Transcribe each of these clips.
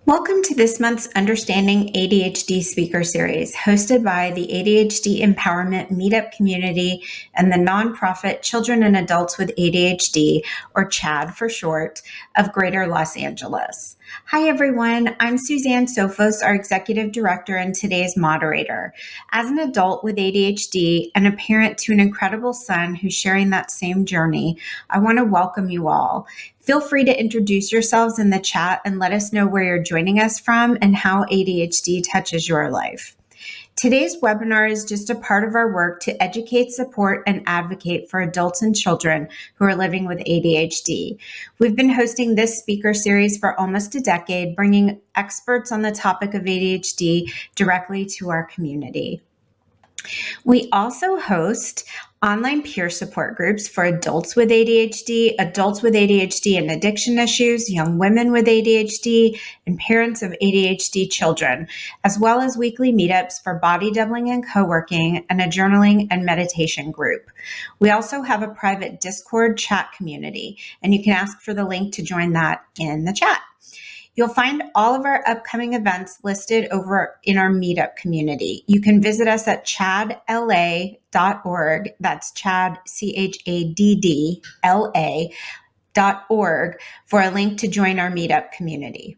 Welcome to this month's Understanding ADHD speaker series, hosted by the ADHD Empowerment Meetup Community and the nonprofit Children and Adults with ADHD, or CHAD for short, of Greater Los Angeles. Hi, everyone. I'm Suzanne Sophos, our Executive Director and today's moderator. As an adult with ADHD and a parent to an incredible son who's sharing that same journey, I want to welcome you all. Feel free to introduce yourselves in the chat and let us know where you're joining us from and how ADHD touches your life. Today's webinar is just a part of our work to educate, support, and advocate for adults and children who are living with ADHD. We've been hosting this speaker series for almost a decade, bringing experts on the topic of ADHD directly to our community. We also host online peer support groups for adults with ADHD and addiction issues, young women with ADHD, and parents of ADHD children, as well as weekly meetups for body doubling and co-working and a journaling and meditation group. We also have a private Discord chat community, and you can ask for the link to join that in the chat. You'll find all of our upcoming events listed over in our meetup community. You can visit us at chaddla.org. That's Chad, CHADDLA.org for a link to join our meetup community.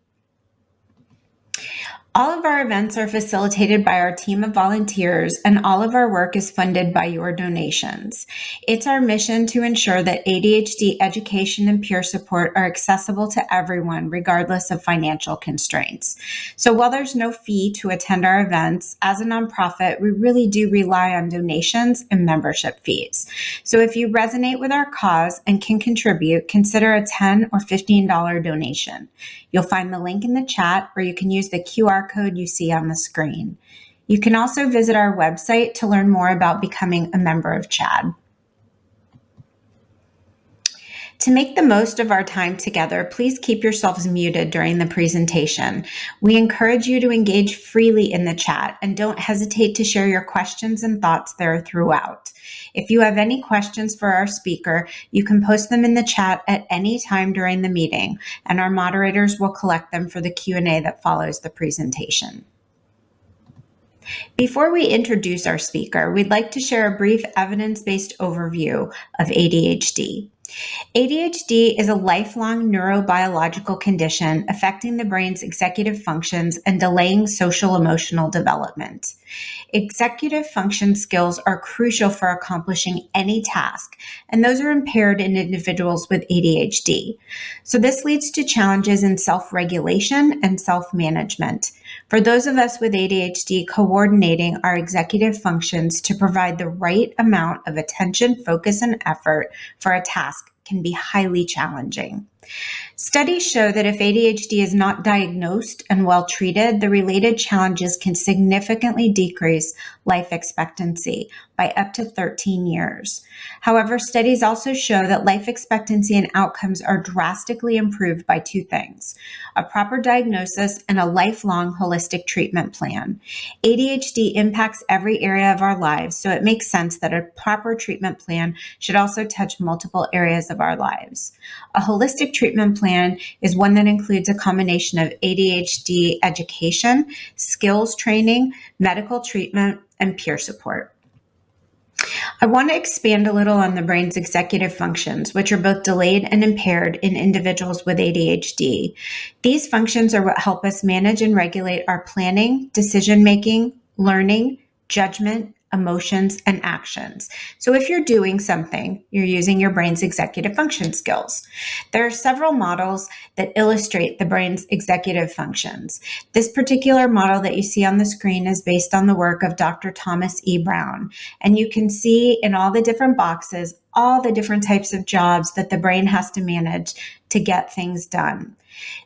All of our events are facilitated by our team of volunteers, and all of our work is funded by your donations. It's our mission to ensure that ADHD education and peer support are accessible to everyone, regardless of financial constraints. So while there's no fee to attend our events, as a nonprofit, we really do rely on donations and membership fees. So if you resonate with our cause and can contribute, consider a $10 or $15 donation. You'll find the link in the chat, or you can use the QR code you see on the screen. You can also visit our website to learn more about becoming a member of CHAD. To make the most of our time together, please keep yourselves muted during the presentation. We encourage you to engage freely in the chat and don't hesitate to share your questions and thoughts there throughout. If you have any questions for our speaker, you can post them in the chat at any time during the meeting, and our moderators will collect them for the Q&A that follows the presentation. Before we introduce our speaker, we'd like to share a brief evidence-based overview of ADHD. ADHD is a lifelong neurobiological condition affecting the brain's executive functions and delaying social emotional development. Executive function skills are crucial for accomplishing any task, and those are impaired in individuals with ADHD. So this leads to challenges in self-regulation and self-management. For those of us with ADHD, coordinating our executive functions to provide the right amount of attention, focus, and effort for a task can be highly challenging. Studies show that if ADHD is not diagnosed and well treated, the related challenges can significantly decrease life expectancy by up to 13 years. However, studies also show that life expectancy and outcomes are drastically improved by two things: a proper diagnosis and a lifelong holistic treatment plan. ADHD impacts every area of our lives, so it makes sense that a proper treatment plan should also touch multiple areas of our lives. A holistic treatment plan is one that includes a combination of ADHD education, skills training, medical treatment, and peer support. I want to expand a little on the brain's executive functions, which are both delayed and impaired in individuals with ADHD. These functions are what help us manage and regulate our planning, decision-making, learning, judgment, emotions, and actions. So if you're doing something, you're using your brain's executive function skills. There are several models that illustrate the brain's executive functions. This particular model that you see on the screen is based on the work of Dr. Thomas E. Brown. And you can see in all the different boxes, all the different types of jobs that the brain has to manage to get things done.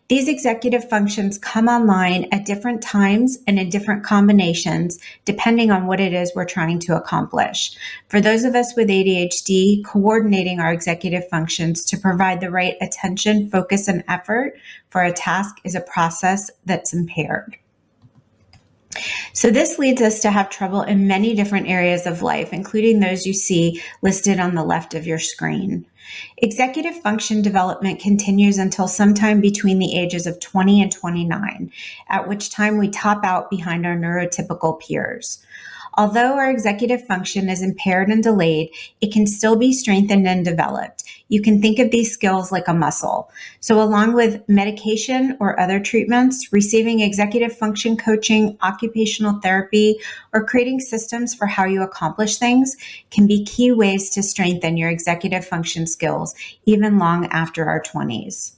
These executive functions come online at different times and in different combinations, depending on what it is we're trying to accomplish. For those of us with ADHD, coordinating our executive functions to provide the right attention, focus, and effort for a task is a process that's impaired. So this leads us to have trouble in many different areas of life, including those you see listed on the left of your screen. Executive function development continues until sometime between the ages of 20 and 29, at which time we top out behind our neurotypical peers. Although our executive function is impaired and delayed, it can still be strengthened and developed. You can think of these skills like a muscle. So along with medication or other treatments, receiving executive function coaching, occupational therapy, or creating systems for how you accomplish things can be key ways to strengthen your executive function skills, even long after our 20s.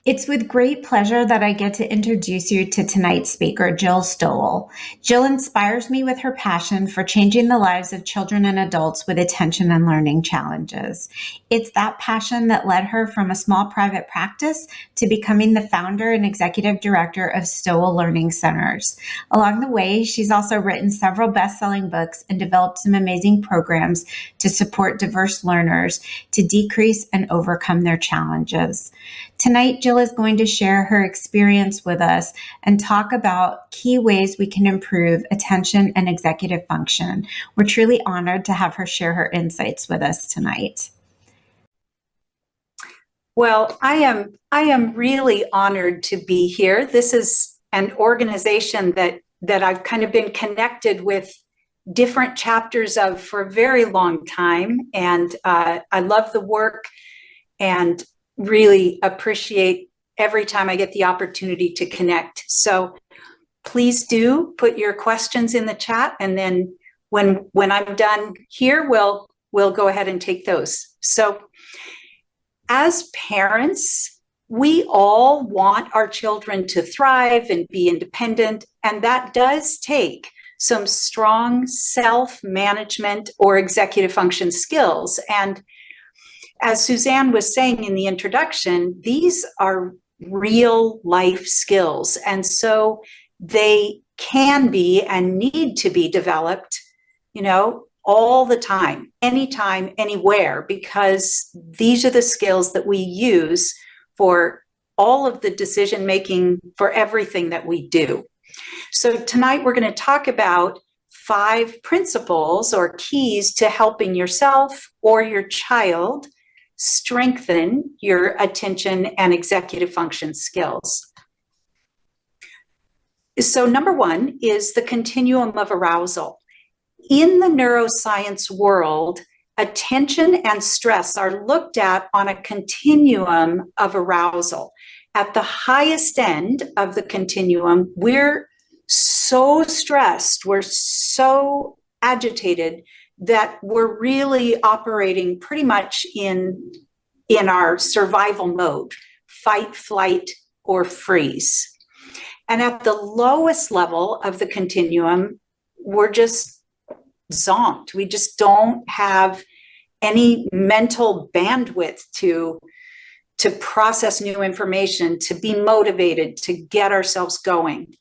It's with great pleasure that I get to introduce you to tonight's speaker, Jill Stowell. Jill inspires me with her passion for changing the lives of children and adults with attention and learning challenges. It's that passion that led her from a small private practice to becoming the founder and executive director of Stowell Learning Centers. Along the way, she's also written several best-selling books and developed some amazing programs to support diverse learners to decrease and overcome their challenges. Tonight, Jill is going to share her experience with us and talk about key ways we can improve attention and executive function. We're truly honored to have her share her insights with us tonight. Well, I am really honored to be here. This is an organization that I've kind of been connected with different chapters of for a very long time, and I love the work and really appreciate every time I get the opportunity to connect. So please do put your questions in the chat, and then when I'm done here, we'll go ahead and take those. So as parents, we all want our children to thrive and be independent, and that does take some strong self-management or executive function skills. And as Suzanne was saying in the introduction, these are real life skills. And so they can be and need to be developed, all the time, anytime, anywhere, because these are the skills that we use for all of the decision making for everything that we do. So tonight we're going to talk about 5 principles or keys to helping yourself or your child strengthen your attention and executive function skills. So number 1 is the continuum of arousal. In the neuroscience world, attention and stress are looked at on a continuum of arousal. At the highest end of the continuum, we're so stressed, we're so agitated that we're really operating pretty much in our survival mode, fight, flight, or freeze. And at the lowest level of the continuum, we're just zonked. We just don't have any mental bandwidth to process new information, to be motivated, to get ourselves going.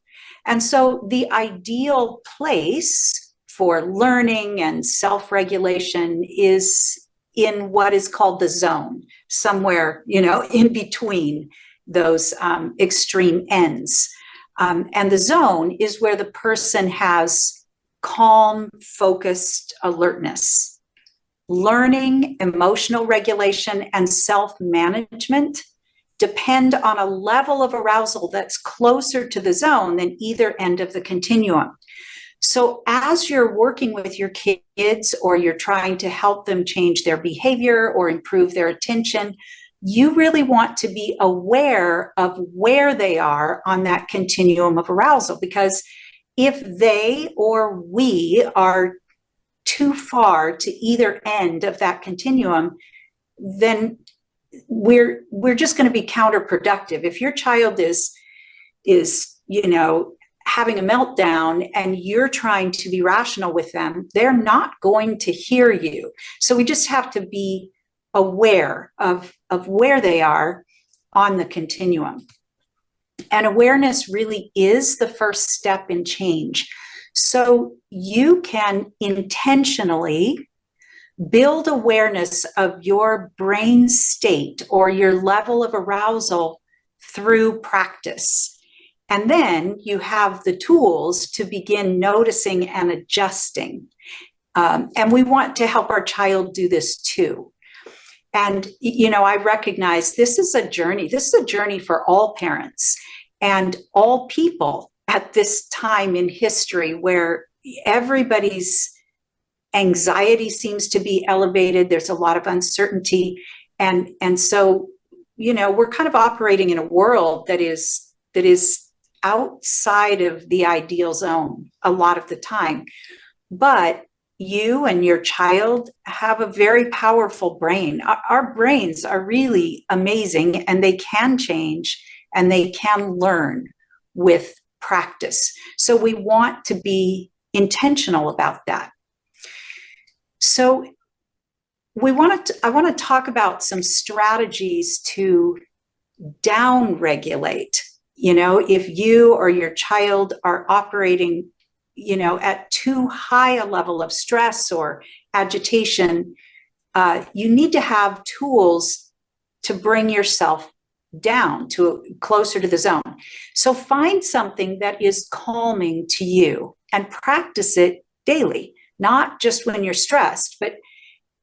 And so the ideal place for learning and self-regulation is in what is called the zone, somewhere, in between those extreme ends. And the zone is where the person has calm, focused alertness. Learning, emotional regulation, and self-management depend on a level of arousal that's closer to the zone than either end of the continuum. So as you're working with your kids or you're trying to help them change their behavior or improve their attention, you really want to be aware of where they are on that continuum of arousal, because if they or we are too far to either end of that continuum, then we're just going to be counterproductive. If your child is having a meltdown and you're trying to be rational with them, they're not going to hear you. So we just have to be aware of where they are on the continuum. And awareness really is the first step in change. So you can intentionally build awareness of your brain state or your level of arousal through practice. And then you have the tools to begin noticing and adjusting. And we want to help our child do this too. And, you know, I recognize this is a journey. This is a journey for all parents and all people at this time in history where everybody's anxiety seems to be elevated. There's a lot of uncertainty. And so, you know, we're kind of operating in a world that is outside of the ideal zone a lot of the time. But you and your child have a very powerful brain. Our brains are really amazing, and they can change and they can learn with practice. So we want to be intentional about that. So I want to talk about some strategies to down regulate. You know, if you or your child are operating, you know, at too high a level of stress or agitation, you need to have tools to bring yourself down to closer to the zone. So find something that is calming to you and practice it daily, not just when you're stressed, but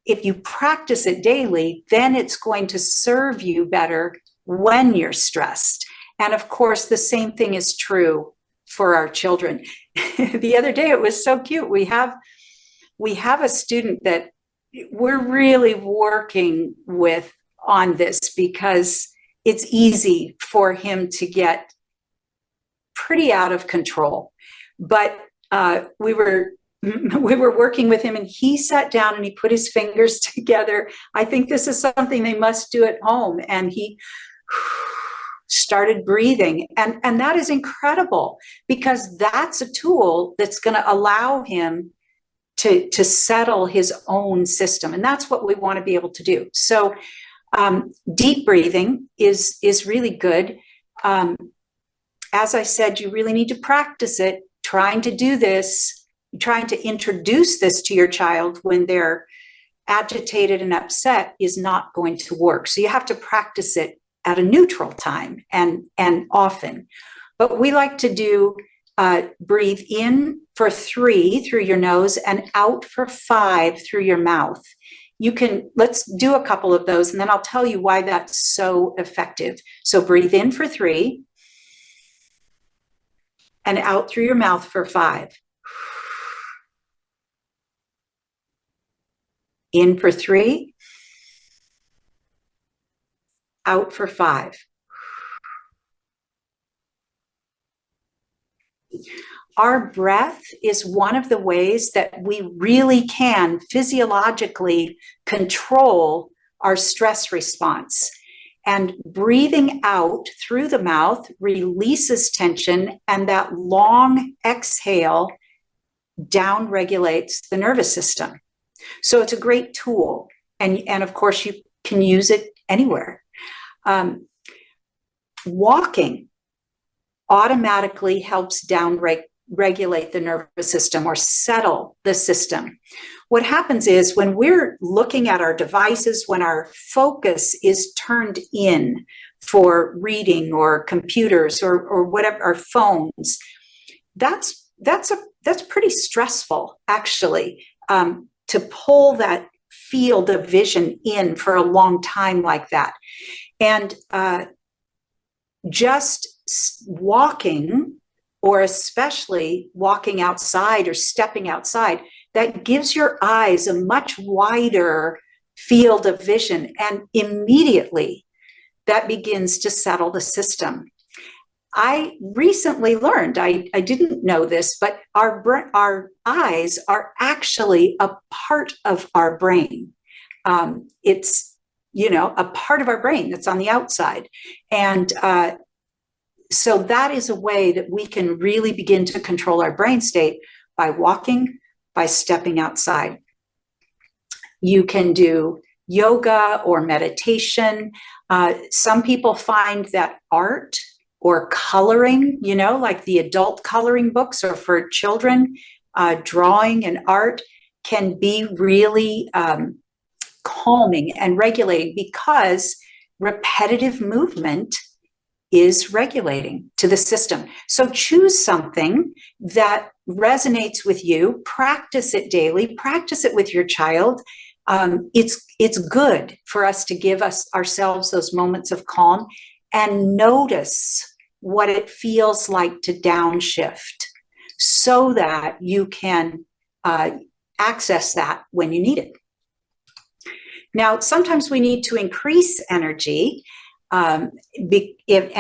if you practice it daily, then it's going to serve you better when you're stressed. And of course, the same thing is true for our children. The other day, it was so cute. We have a student that we're really working with on this because it's easy for him to get pretty out of control. But we were working with him, and he sat down and he put his fingers together. I think this is something they must do at home. And he started breathing. And that is incredible, because that's a tool that's going to allow him to settle his own system. And that's what we want to be able to do. So deep breathing is really good. As I said, you really need to practice it. Trying to introduce this to your child when they're agitated and upset is not going to work. So you have to practice it at a neutral time and often. But we like to do breathe in for 3 through your nose and out for 5 through your mouth. Let's do a couple of those, and then I'll tell you why that's so effective. So breathe in for 3 and out through your mouth for 5. In for 3, out for 5. Our breath is one of the ways that we really can physiologically control our stress response. And breathing out through the mouth releases tension, and that long exhale down regulates the nervous system. So it's a great tool. And of course, you can use it anywhere. Walking automatically helps down regulate the nervous system or settle the system. What happens is when we're looking at our devices, when our focus is turned in for reading or computers or whatever, our phones, that's pretty stressful, actually, to pull that field of vision in for a long time like that. And just walking, or especially walking outside or stepping outside, that gives your eyes a much wider field of vision. And immediately that begins to settle the system. I recently learned, I didn't know this, but our eyes are actually a part of our brain. It's, a part of our brain that's on the outside. And so that is a way that we can really begin to control our brain state by walking, by stepping outside. You can do yoga or meditation. Some people find that art or coloring, like the adult coloring books, or for children, drawing and art can be really calming and regulating, because repetitive movement is regulating to the system. So choose something that resonates with you, practice it daily, practice it with your child. it's good for us to give ourselves those moments of calm and notice what it feels like to downshift so that you can access that when you need it. Now, sometimes we need to increase energy. And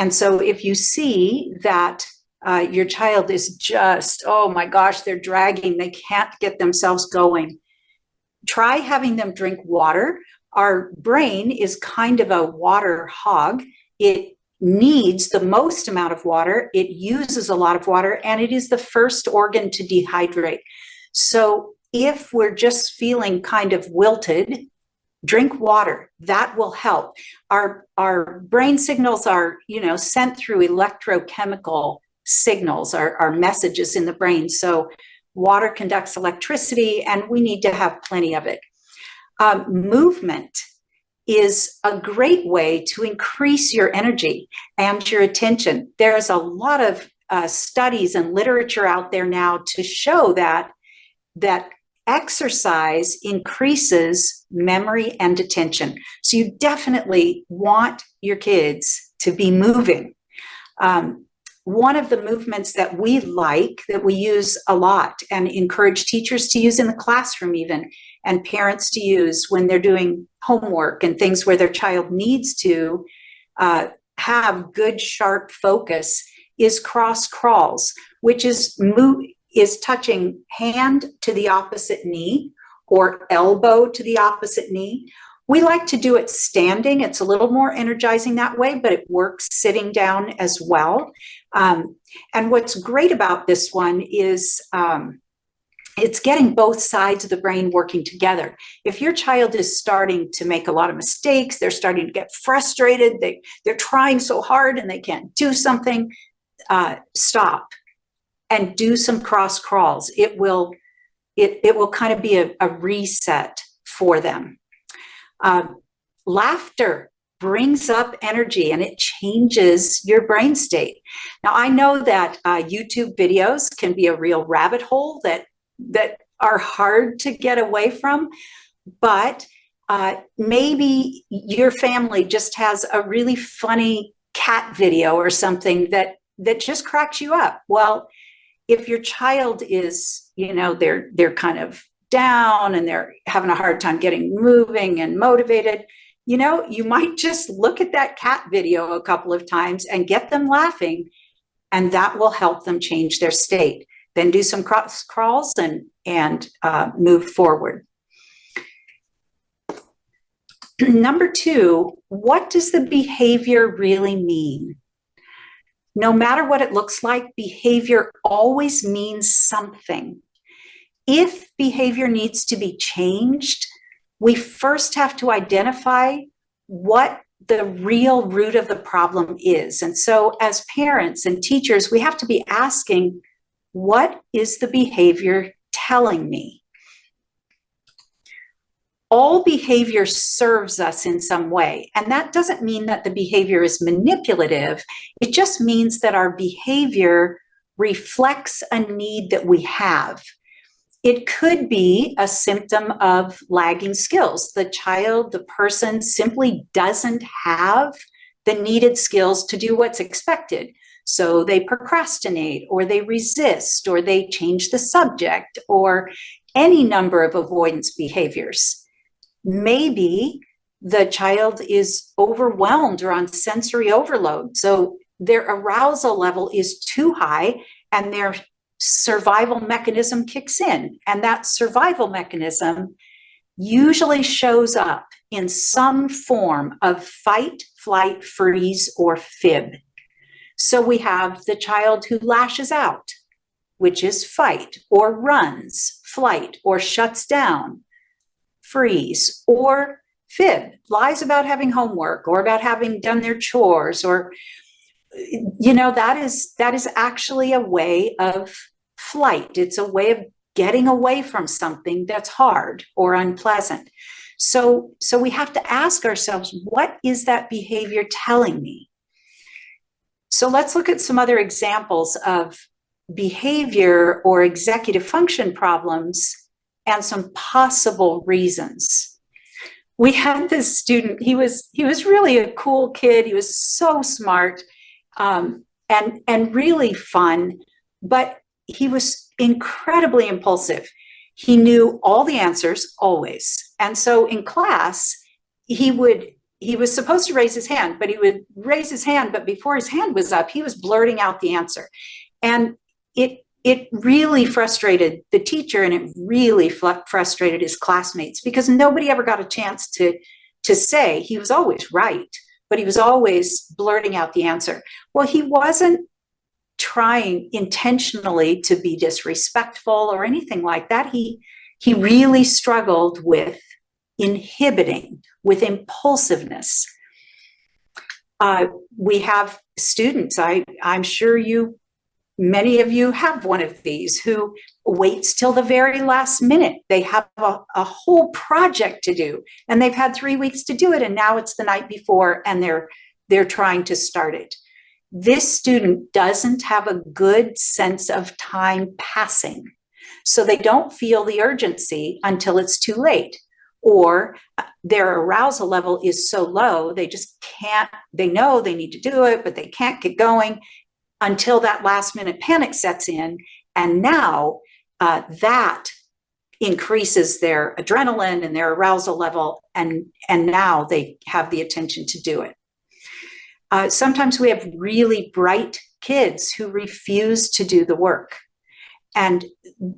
so if you see that your child is just, oh my gosh, they're dragging, they can't get themselves going, try having them drink water. Our brain is kind of a water hog. It needs the most amount of water. It uses a lot of water, and it is the first organ to dehydrate. So if we're just feeling kind of wilted, drink water. That will help. Our brain signals are, sent through electrochemical signals, our messages in the brain. So water conducts electricity, and we need to have plenty of it. Movement is a great way to increase your energy and your attention. There's a lot of studies and literature out there now to show that exercise increases memory and attention. So you definitely want your kids to be moving. One of the movements that we like, that we use a lot and encourage teachers to use in the classroom even, and parents to use when they're doing homework and things where their child needs to have good, sharp focus, is cross crawls, which is touching hand to the opposite knee or elbow to the opposite knee. We like to do it standing. It's a little more energizing that way, but it works sitting down as well. And what's great about this one is it's getting both sides of the brain working together. If your child is starting to make a lot of mistakes, they're starting to get frustrated, they're trying so hard and they can't do something, stop and do some cross crawls. It will kind of be a reset for them. Laughter brings up energy and it changes your brain state. Now, I know that YouTube videos can be a real rabbit hole that are hard to get away from, but maybe your family just has a really funny cat video or something that just cracks you up. Well, if your child is, they're kind of down and they're having a hard time getting moving and motivated, you might just look at that cat video a couple of times and get them laughing, and that will help them change their state. Then do some cross crawls and move forward. Number 2, what does the behavior really mean? No matter what it looks like, behavior always means something. If behavior needs to be changed, we first have to identify what the real root of the problem is. And so as parents and teachers, we have to be asking, what is the behavior telling me? All behavior serves us in some way. And that doesn't mean that the behavior is manipulative. It just means that our behavior reflects a need that we have. It could be a symptom of lagging skills. The child, the person simply doesn't have the needed skills to do what's expected. So they procrastinate, or they resist, or they change the subject, or any number of avoidance behaviors. Maybe the child is overwhelmed or on sensory overload. So their arousal level is too high and their survival mechanism kicks in. And that survival mechanism usually shows up in some form of fight, flight, freeze, or fib. So we have the child who lashes out, which is fight, or runs, flight, or shuts down, freeze, or fib, lies about having homework or about having done their chores, or, that is actually a way of flight. It's a way of getting away from something that's hard or unpleasant. So we have to ask ourselves, what is that behavior telling me? So let's look at some other examples of behavior or executive function problems and some possible reasons. we had this student. He was really a cool kid. He was so smart, and really fun, but he was incredibly impulsive. He knew all the answers always, and so in class he would he was supposed to raise his hand, but he would raise his hand, but before his hand was up, he was blurting out the answer. And it really frustrated the teacher, and it really frustrated his classmates, because nobody ever got a chance to say. He was always right, but he was always blurting out the answer. Well, he wasn't trying intentionally to be disrespectful or anything like that. He really struggled with inhibiting, with impulsiveness. We have students, I'm sure many of you have one of these, who waits till the very last minute. They have a whole project to do, and they've had 3 weeks to do it, and now it's the night before, and they're trying to start it. This student doesn't have a good sense of time passing, so they don't feel the urgency until it's too late, or their arousal level is so low, they just can't. They know they need to do it, but they can't get going until that last minute panic sets in. And now that increases their adrenaline and their arousal level, and now they have the attention to do it. Sometimes we have really bright kids who refuse to do the work. And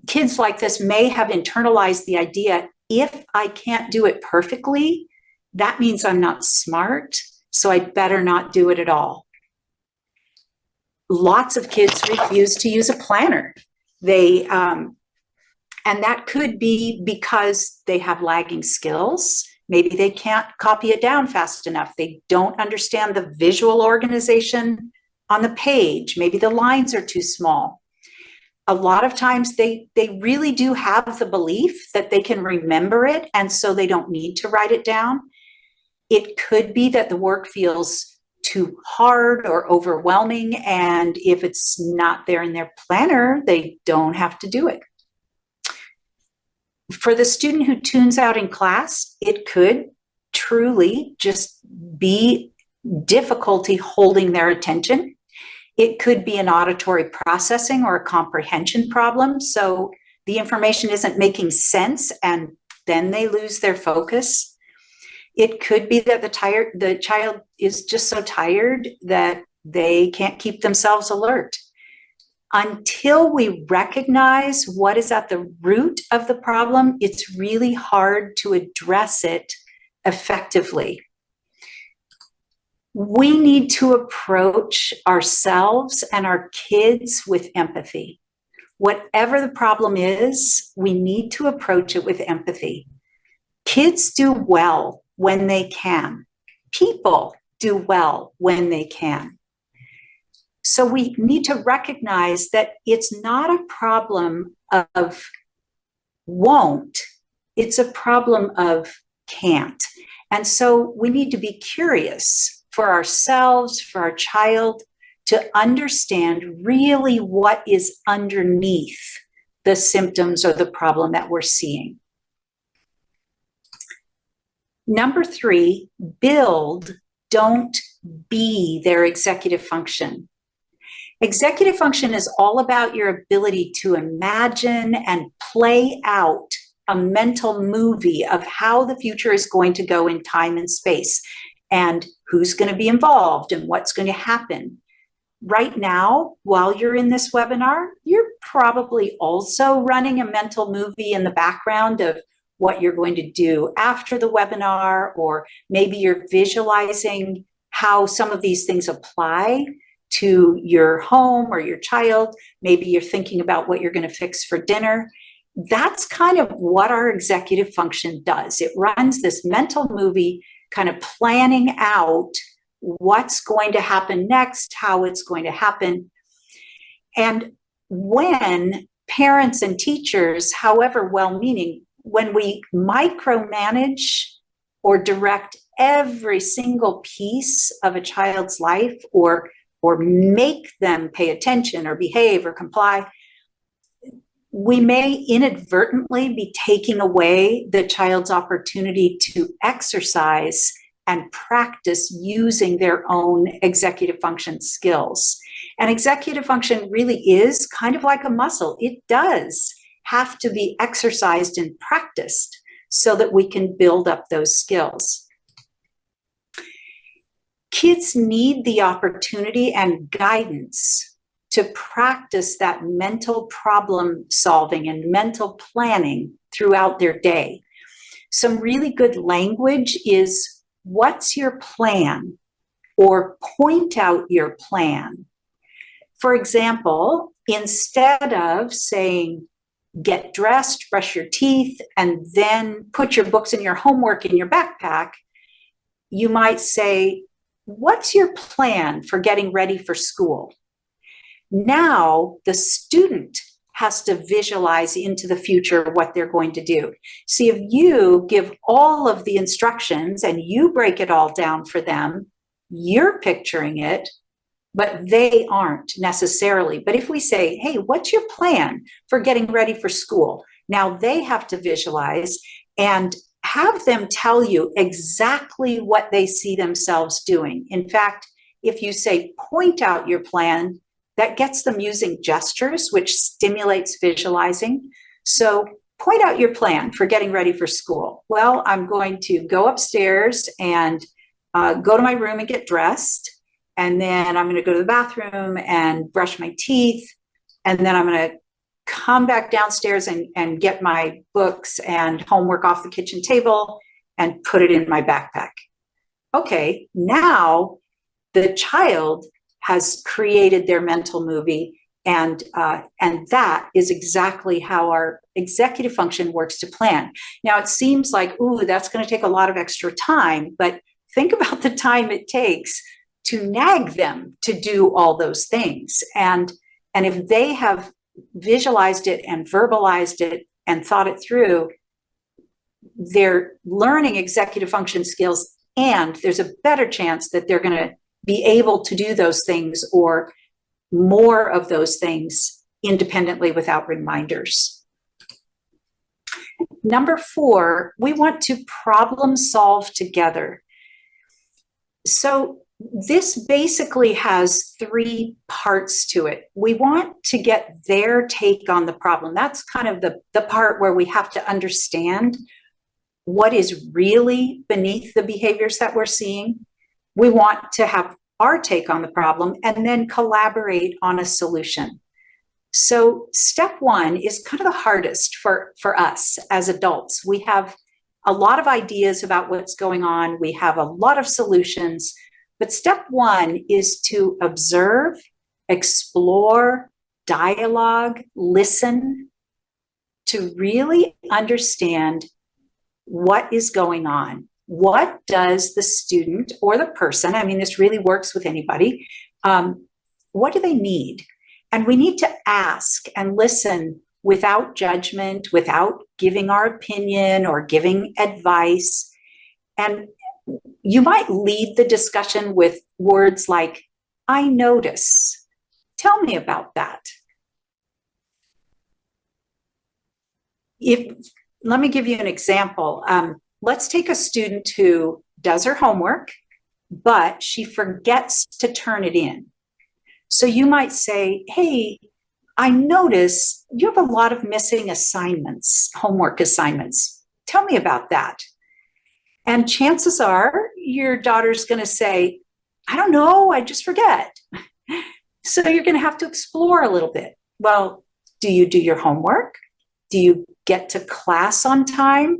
kids like this may have internalized the idea, if I can't do it perfectly, that means I'm not smart, so I'd better not do it at all. Lots of kids refuse to use a planner. And that could be because they have lagging skills. Maybe they can't copy it down fast enough. They don't understand the visual organization on the page. Maybe the lines are too small. A lot of times they really do have the belief that they can remember it, and so they don't need to write it down. It could be that the work feels too hard or overwhelming, and if it's not there in their planner, they don't have to do it. For the student who tunes out in class, it could truly just be difficulty holding their attention. It could be an auditory processing or a comprehension problem, so the information isn't making sense, and then they lose their focus. It could be that the child is just so tired that they can't keep themselves alert. Until we recognize what is at the root of the problem, it's really hard to address it effectively. We need to approach ourselves and our kids with empathy. Whatever the problem is, we need to approach it with empathy. Kids do well when they can. People do well when they can. So we need to recognize that it's not a problem of won't, it's a problem of can't. And so we need to be curious for ourselves, for our child, to understand really what is underneath the symptoms or the problem that we're seeing. Number 3, build, don't be their executive function. Executive function is all about your ability to imagine and play out a mental movie of how the future is going to go in time and space, and who's going to be involved and what's going to happen. Right now, while you're in this webinar, you're probably also running a mental movie in the background of what you're going to do after the webinar, or maybe you're visualizing how some of these things apply to your home or your child. Maybe you're thinking about what you're going to fix for dinner. That's kind of what our executive function does. It runs this mental movie, kind of planning out what's going to happen next, how it's going to happen. And when parents and teachers, however well-meaning, when we micromanage or direct every single piece of a child's life, or make them pay attention or behave or comply, we may inadvertently be taking away the child's opportunity to exercise and practice using their own executive function skills. And executive function really is kind of like a muscle. It does have to be exercised and practiced so that we can build up those skills. Kids need the opportunity and guidance to practice that mental problem solving and mental planning throughout their day. Some really good language is, what's your plan? Or point out your plan. For example, instead of saying, get dressed, brush your teeth, and then put your books and your homework in your backpack, you might say, what's your plan for getting ready for school? Now the student has to visualize into the future what they're going to do. See, if you give all of the instructions and you break it all down for them, you're picturing it, but they aren't necessarily. But if we say, hey, what's your plan for getting ready for school? Now they have to visualize and have them tell you exactly what they see themselves doing. In fact, if you say, point out your plan, that gets them using gestures, which stimulates visualizing. So point out your plan for getting ready for school. Well, I'm going to go upstairs and go to my room and get dressed. And then I'm going to go to the bathroom and brush my teeth. And then I'm going to come back downstairs and get my books and homework off the kitchen table and put it in my backpack. Okay, now the child has created their mental movie, and that is exactly how our executive function works to plan. Now, it seems like, ooh, that's going to take a lot of extra time, but think about the time it takes to nag them to do all those things. And if they have visualized it and verbalized it and thought it through, they're learning executive function skills, and there's a better chance that they're going to be able to do those things or more of those things independently without reminders. Number 4, we want to problem solve together. So this basically has 3 parts to it. We want to get their take on the problem. That's kind of the part where we have to understand what is really beneath the behaviors that we're seeing. We want to have our take on the problem and then collaborate on a solution. So step 1 is kind of the hardest for us as adults. We have a lot of ideas about what's going on. We have a lot of solutions, but step 1 is to observe, explore, dialogue, listen, to really understand what is going on. What does the student or the person, I mean, this really works with anybody, what do they need? And we need to ask and listen without judgment, without giving our opinion or giving advice. And you might lead the discussion with words like, I notice. Tell me about that. Let me give you an example. Let's take a student who does her homework, but she forgets to turn it in. So you might say, hey, I notice you have a lot of missing assignments, homework assignments. Tell me about that. And chances are your daughter's going to say, I don't know, I just forget. So you're going to have to explore a little bit. Well, do you do your homework? Do you get to class on time?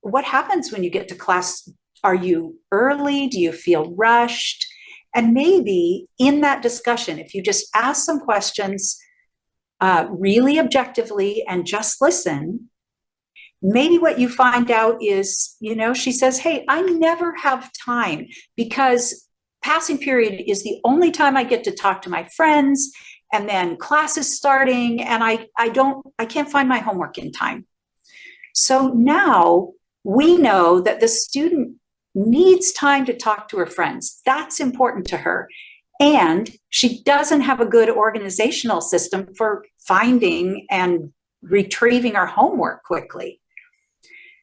What happens when you get to class? Are you early? Do you feel rushed? And maybe in that discussion, if you just ask some questions really objectively and just listen, maybe what you find out is, she says, hey, I never have time because passing period is the only time I get to talk to my friends, and then class is starting and I can't find my homework in time. So now we know that the student needs time to talk to her friends. That's important to her. And she doesn't have a good organizational system for finding and retrieving our homework quickly.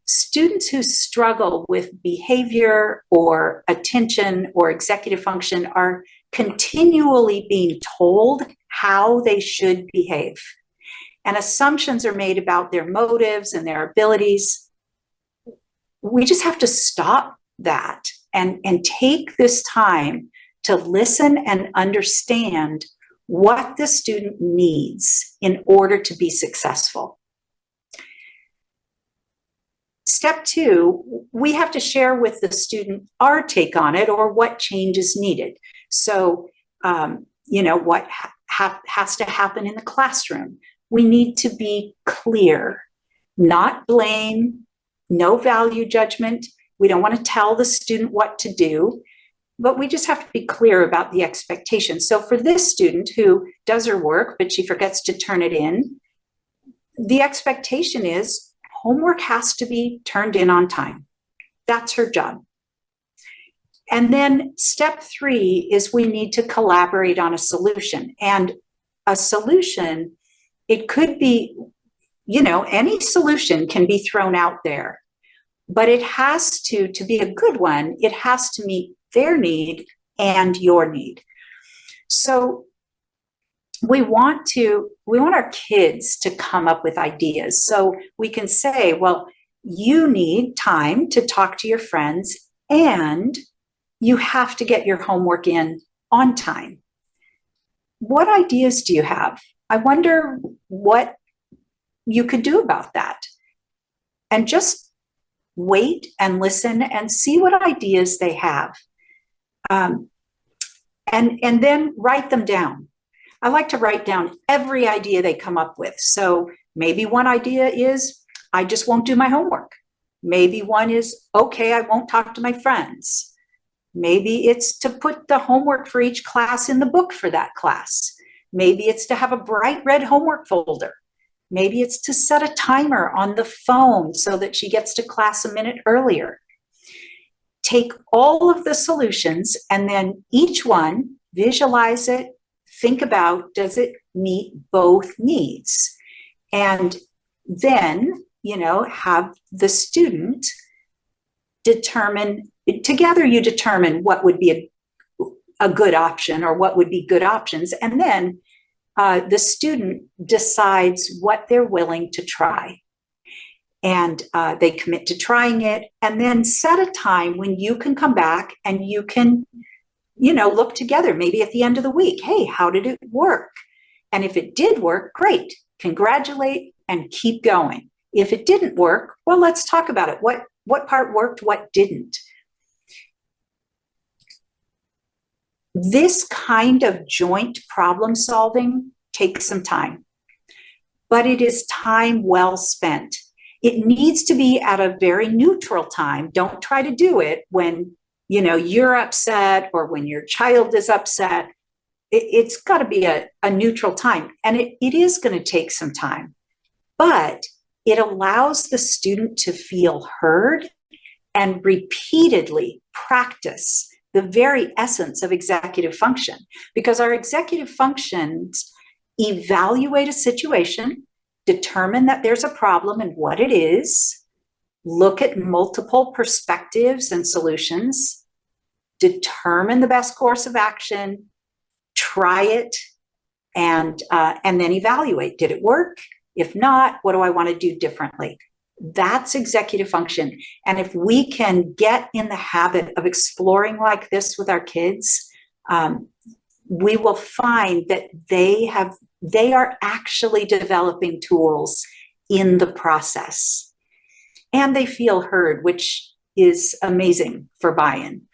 Students who struggle with behavior or attention or executive function are continually being told how they should behave. And assumptions are made about their motives and their abilities. We just have to stop that and take this time to listen and understand what the student needs in order to be successful. Step 2, we have to share with the student our take on it or what change is needed. So, what has to happen in the classroom. We need to be clear, not blame, no value judgment. We don't want to tell the student what to do, but we just have to be clear about the expectations. So for this student who does her work, but she forgets to turn it in, the expectation is homework has to be turned in on time. That's her job. And then step 3 is we need to collaborate on a solution. And a solution, it could be, any solution can be thrown out there, but it has to be a good one, it has to meet their need and your need. So we want our kids to come up with ideas. So we can say, well, you need time to talk to your friends and you have to get your homework in on time. What ideas do you have? I wonder what you could do about that. And just wait and listen and see what ideas they have. And then write them down. I like to write down every idea they come up with. So maybe one idea is, I just won't do my homework. Maybe one is, okay, I won't talk to my friends. Maybe it's to put the homework for each class in the book for that class. Maybe it's to have a bright red homework folder. Maybe it's to set a timer on the phone so that she gets to class a minute earlier. Take all of the solutions and then each one, visualize it, think about, does it meet both needs? And then, have the student determine, together you determine what would be a good option or what would be good options. And then the student decides what they're willing to try. And they commit to trying it and then set a time when you can come back and you can, look together, maybe at the end of the week. Hey, how did it work? And if it did work, great. Congratulate and keep going. If it didn't work, well, let's talk about it. What part worked, what didn't? This kind of joint problem solving takes some time, but it is time well spent. It needs to be at a very neutral time. Don't try to do it when, you're upset or when your child is upset. It's got to be a neutral time. And it is going to take some time, but it allows the student to feel heard and repeatedly practice the very essence of executive function, because our executive functions evaluate a situation, determine that there's a problem and what it is, look at multiple perspectives and solutions, determine the best course of action, try it, and then evaluate. Did it work? If not, what do I want to do differently? That's executive function. And if we can get in the habit of exploring like this with our kids, we will find that they are actually developing tools in the process. And they feel heard, which is amazing for buy-in.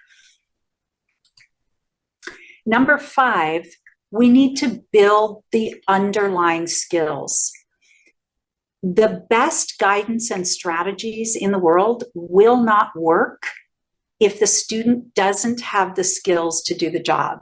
Number 5, we need to build the underlying skills. The best guidance and strategies in the world will not work if the student doesn't have the skills to do the job.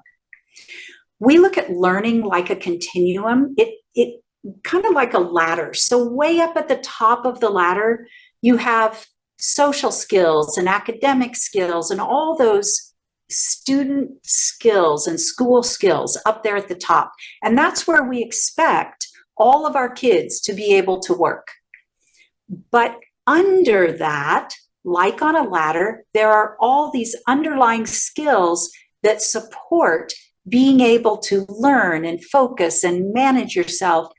We look at learning like a continuum. It kind of like a ladder. So way up at the top of the ladder, you have social skills and academic skills and all those student skills and school skills up there at the top. And that's where we expect all of our kids to be able to work. But under that, like on a ladder, there are all these underlying skills that support being able to learn and focus and manage yourself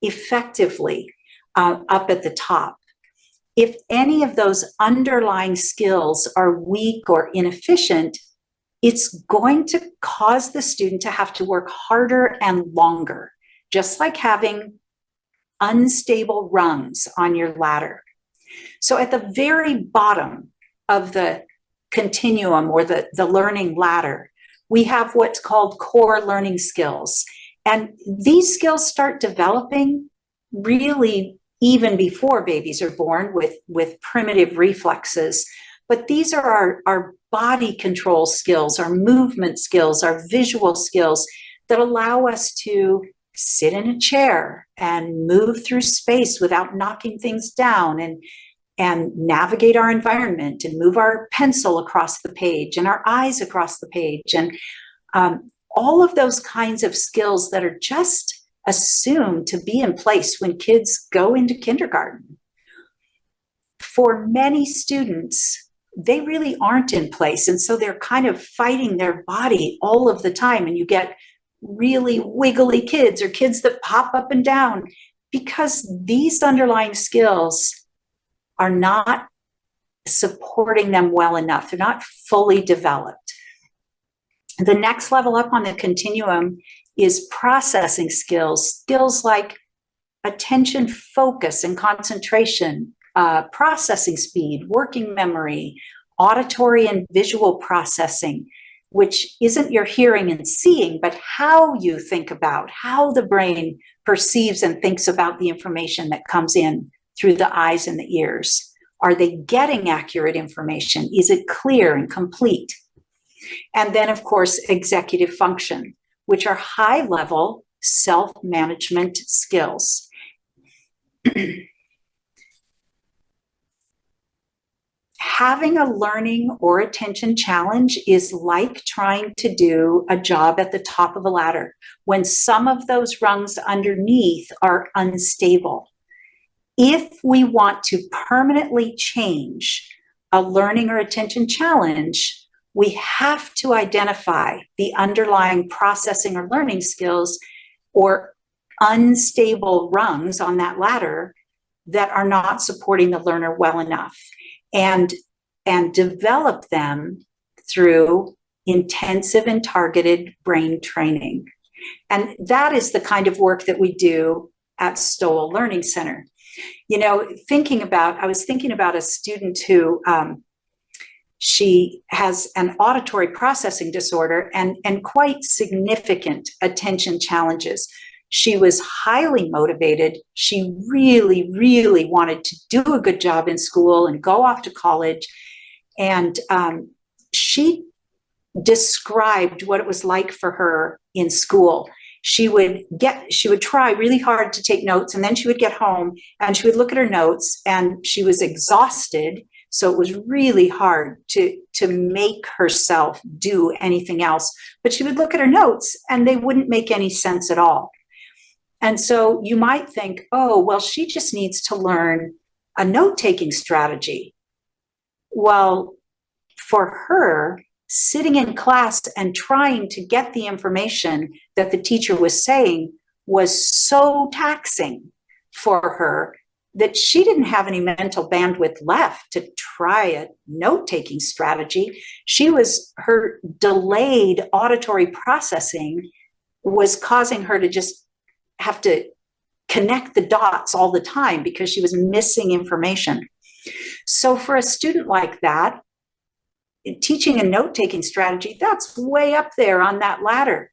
effectively up at the top. If any of those underlying skills are weak or inefficient, it's going to cause the student to have to work harder and longer, just like having unstable rungs on your ladder. So at the very bottom of the continuum or the learning ladder, we have what's called core learning skills. And these skills start developing really even before babies are born with primitive reflexes. But these are our body control skills, our movement skills, our visual skills that allow us to sit in a chair and move through space without knocking things down, and navigate our environment and move our pencil across the page and our eyes across the page, and all of those kinds of skills that are just assumed to be in place when kids go into kindergarten. For many students, they really aren't in place. And so they're kind of fighting their body all of the time. And you get really wiggly kids or kids that pop up and down because these underlying skills are not supporting them well enough. They're not fully developed. The next level up on the continuum is processing skills, skills like attention, focus, and concentration, processing speed, working memory, auditory and visual processing, which isn't your hearing and seeing, but how you think about, how the brain perceives and thinks about the information that comes in through the eyes and the ears. Are they getting accurate information? Is it clear and complete? And then, of course, executive function, which are high-level self-management skills. Having a learning or attention challenge is like trying to do a job at the top of a ladder when some of those rungs underneath are unstable. If we want to permanently change a learning or attention challenge, we have to identify the underlying processing or learning skills or unstable rungs on that ladder that are not supporting the learner well enough, and develop them through intensive and targeted brain training. And that is the kind of work that we do at Stowell Learning Center. You know, I was thinking about a student who, she has an auditory processing disorder and quite significant attention challenges. She was highly motivated. She really, really wanted to do a good job in school and go off to college. And she described what it was like for her in school. She would try really hard to take notes, and then she would get home and she would look at her notes and she was exhausted. So it was really hard to make herself do anything else. But she would look at her notes and they wouldn't make any sense at all. And so you might think, oh, well, she just needs to learn a note-taking strategy. Well, for her, sitting in class and trying to get the information that the teacher was saying was so taxing for her that she didn't have any mental bandwidth left to try a note-taking strategy. Her delayed auditory processing was causing her to just have to connect the dots all the time because she was missing information. So for a student like that, teaching a note-taking strategy, that's way up there on that ladder.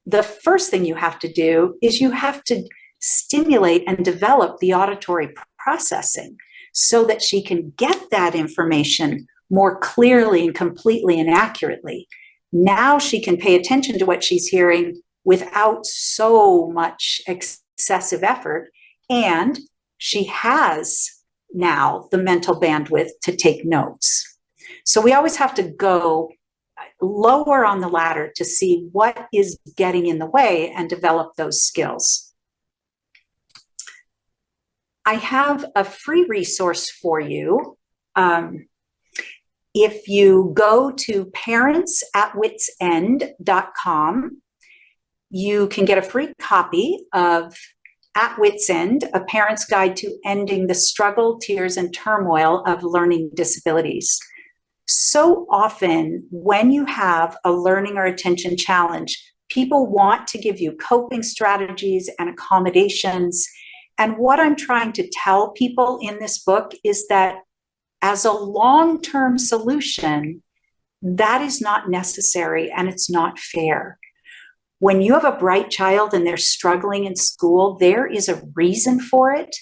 The first thing you have to do is you have to stimulate and develop the auditory processing so that she can get that information more clearly and completely and accurately. Now she can pay attention to what she's hearing without so much excessive effort, and she has now the mental bandwidth to take notes. So we always have to go lower on the ladder to see what is getting in the way and develop those skills. I have a free resource for you. If you go to parentsatwitsend.com, you can get a free copy of At Wits End, A Parent's Guide to Ending the Struggle, Tears, and Turmoil of Learning Disabilities. So often when you have a learning or attention challenge, people want to give you coping strategies and accommodations. And what I'm trying to tell people in this book is that as a long-term solution, that is not necessary and it's not fair. When you have a bright child and they're struggling in school, there is a reason for it.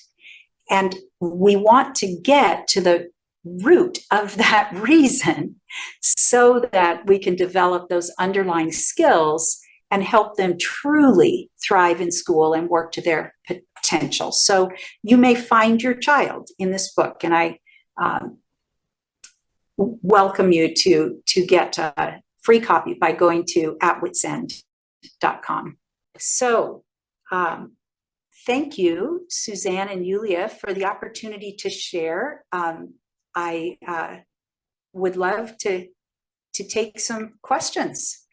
And we want to get to the root of that reason so that we can develop those underlying skills and help them truly thrive in school and work to their potential. So you may find your child in this book, and I welcome you to get a free copy by going to atwitsend.com. So thank you, Suzanne and Yulia, for the opportunity to share. I would love to take some questions.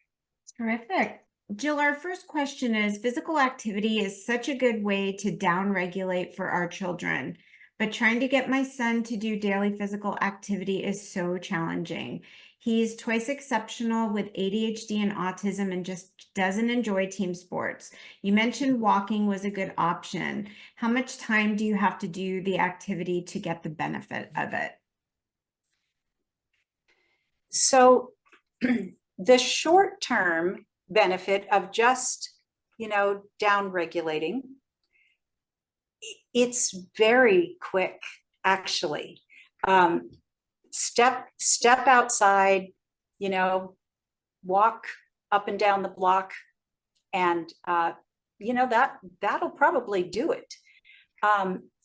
Terrific. Jill, our first question is, physical activity is such a good way to downregulate for our children, but trying to get my son to do daily physical activity is so challenging. He's twice exceptional with ADHD and autism and just doesn't enjoy team sports. You mentioned walking was a good option. How much time do you have to do the activity to get the benefit of it? So the short-term benefit of just, down regulating, it's very quick, actually. Step outside, walk up and down the block, and that'll probably do it.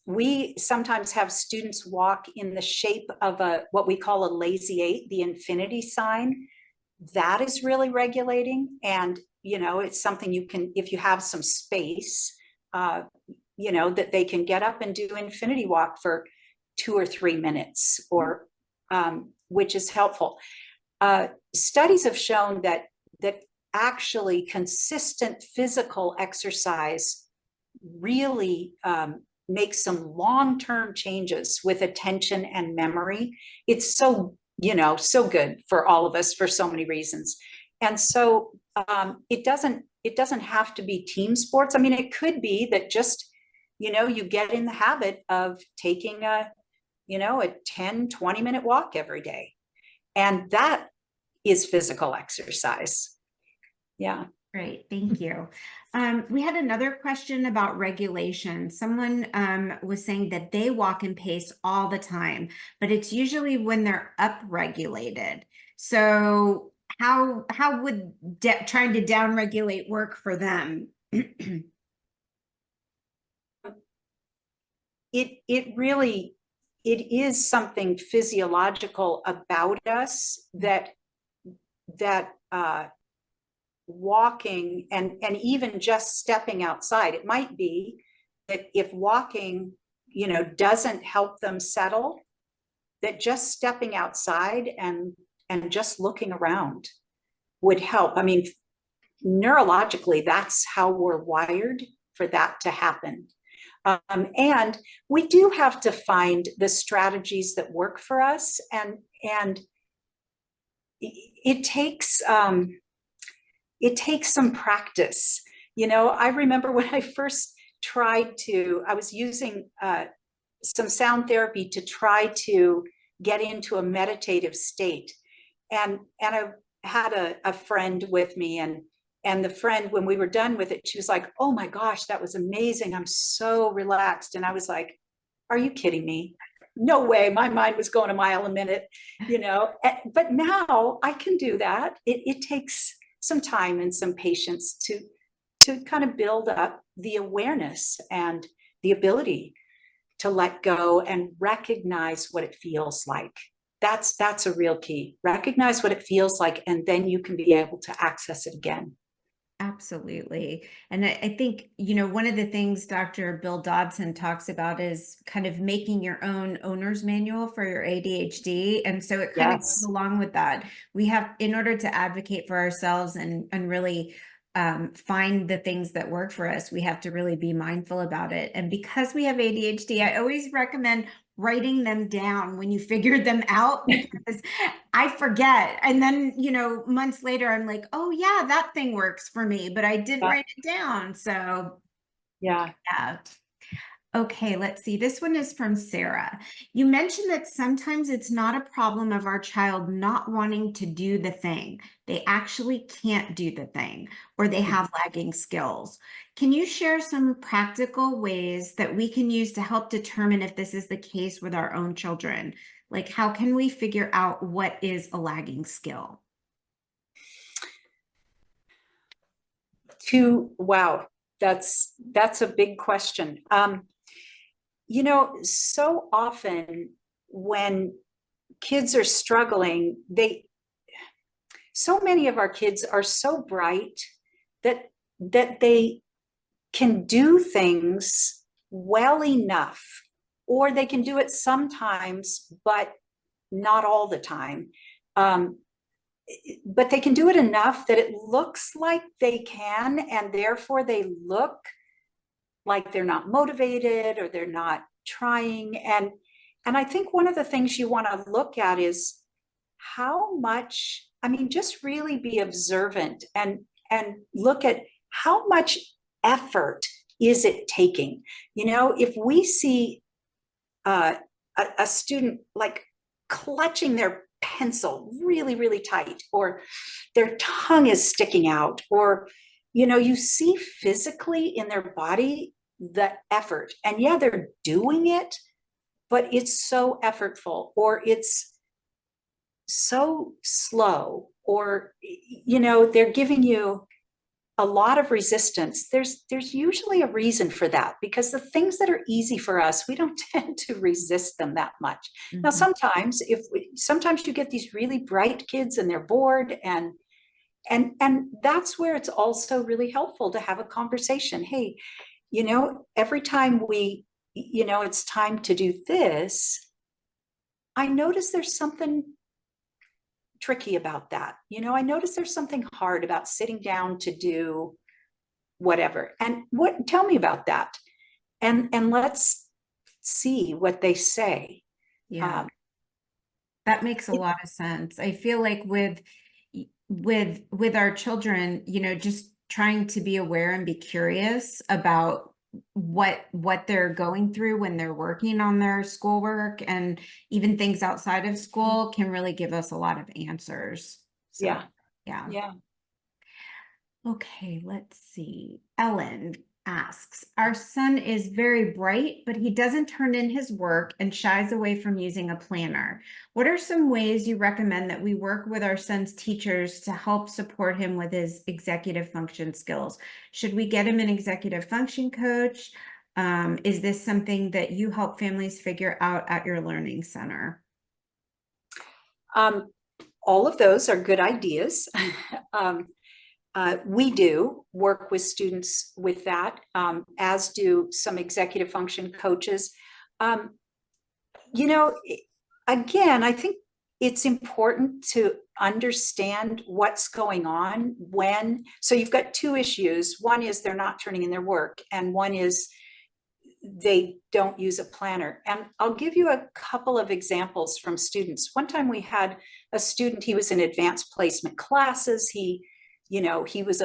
We sometimes have students walk in the shape of what we call a lazy 8, the infinity sign. That is really regulating, and it's something you can, if you have some space, that they can get up and do infinity walk for 2 or 3 minutes, or which is helpful. Studies have shown that actually consistent physical exercise really makes some long-term changes with attention and memory. It's so good for all of us for so many reasons. And so it doesn't have to be team sports. I mean, it could be that just, you get in the habit of taking a 10-20 minute walk every day. And that is physical exercise. Yeah. Great, thank you. We had another question about regulation. Someone was saying that they walk and pace all the time, but it's usually when they're upregulated. So how would trying to downregulate work for them? It is something physiological about us that walking and even just stepping outside. It might be that if walking, doesn't help them settle, that just stepping outside and just looking around would help. I mean, neurologically, that's how we're wired for that to happen. And we do have to find the strategies that work for us, and it takes some practice. I remember when I first I was using some sound therapy to try to get into a meditative state. And I had a friend with me, and the friend, when we were done with it, she was like, "Oh my gosh, that was amazing. I'm so relaxed." And I was like, "Are you kidding me? No way." My mind was going a mile a minute, but now I can do that. It takes some time and some patience to kind of build up the awareness and the ability to let go and recognize what it feels like That's a real key. Recognize what it feels like, and then you can be able to access it again. Absolutely. And I think, one of the things Dr. Bill Dodson talks about is kind of making your own owner's manual for your ADHD. And so it kind of goes Yes. along with that. We have, in order to advocate for ourselves and really find the things that work for us, we have to really be mindful about it. And because we have ADHD, I always recommend writing them down when you figure them out, because I forget. And then, months later, I'm like, oh, yeah, that thing works for me, but I didn't Yeah. write it down. So, Yeah. yeah. Okay, let's see. This one is from Sarah. You mentioned that sometimes it's not a problem of our child not wanting to do the thing. They actually can't do the thing, or they have lagging skills. Can you share some practical ways that we can use to help determine if this is the case with our own children? Like, how can we figure out what is a lagging skill? Wow, that's a big question. So often when kids are struggling, so many of our kids are so bright that they can do things well enough, or they can do it sometimes, but not all the time. Um, but they can do it enough that it looks like they can, and therefore they look like they're not motivated or they're not trying. And I think one of the things you want to look at is how much, I mean, just really be observant and look at how much effort is it taking. If we see a student like clutching their pencil really, really tight, or their tongue is sticking out, or you see physically in their body the effort, and yeah, they're doing it, but it's so effortful, or it's so slow, or they're giving you a lot of resistance. There's usually a reason for that, because the things that are easy for us, we don't tend to resist them that much. Now, Mhm. sometimes you get these really bright kids and they're bored, and that's where it's also really helpful to have a conversation. Hey, every time it's time to do this, I notice there's something tricky about that. I notice there's something hard about sitting down to do whatever. And tell me about that. And let's see what they say. Yeah. Um, That makes a it, lot of sense. I feel like with our children, just trying to be aware and be curious about what they're going through when they're working on their schoolwork, and even things outside of school, can really give us a lot of answers. So, yeah, yeah. yeah. Okay, let's see. Ellen asks, our son is very bright, but he doesn't turn in his work and shies away from using a planner. What are some ways you recommend that we work with our son's teachers to help support him with his executive function skills? Should we get him an executive function coach? Is this something that you help families figure out at your learning center? Um, all of those are good ideas. um, we do work with students with that, as do some executive function coaches. Um, you know, again, I think it's important to understand what's going on so you've got two issues. One is they're not turning in their work, and one is they don't use a planner. And I'll give you a couple of examples from students. One time we had a student, he was in advanced placement classes. He was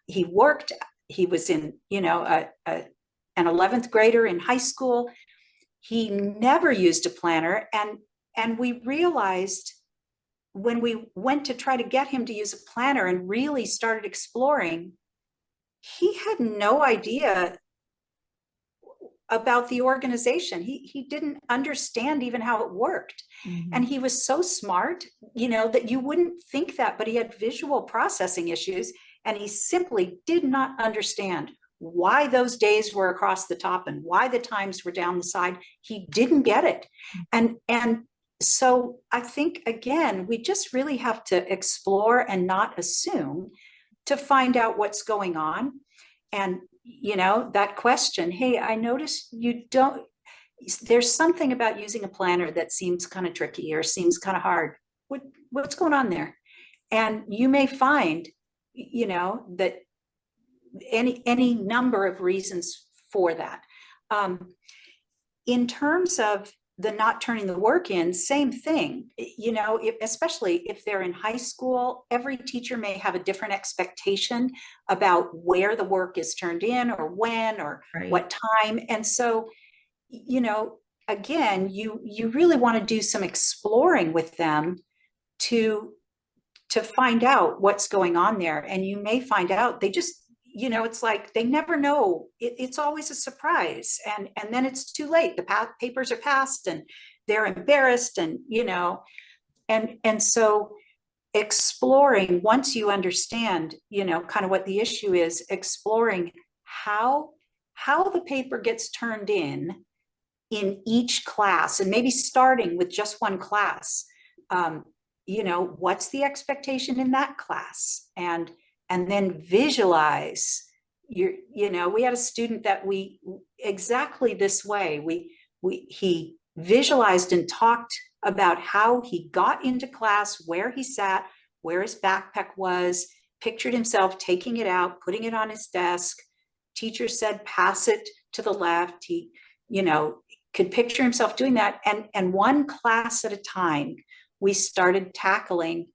he worked, he was in, an 11th grader in high school. He never used a planner. And we realized when we went to try to get him to use a planner and really started exploring, he had no idea about the organization. He didn't understand even how it worked. And Mhm. he was so smart, that you wouldn't think that, but he had visual processing issues, and he simply did not understand why those days were across the top and why the times were down the side. He didn't get it. And So I think, again, we just really have to explore and not assume to find out what's going on. And, that question, hey, I noticed you don't, there's something about using a planner that seems kind of tricky or seems kind of hard. What's going on there? And you may find, that any number of reasons for that. In terms of the not turning the work in, same thing. Especially if they're in high school, every teacher may have a different expectation about where the work is turned in or when or Right. what time. And so, again, you really want to do some exploring with them to find out what's going on there. And you may find out they just, it's like they never know. It's always a surprise. And then it's too late. The papers are passed and they're embarrassed, and, and so exploring, once you understand, kind of what the issue is, exploring how the paper gets turned in each class, and maybe starting with just one class. What's the expectation in that class? And then visualize we had a student that we exactly this way, he visualized and talked about how he got into class, where he sat, where his backpack was, pictured himself taking it out, putting it on his desk. Teacher said, pass it to the left. He, could picture himself doing that. And one class at a time, we started tackling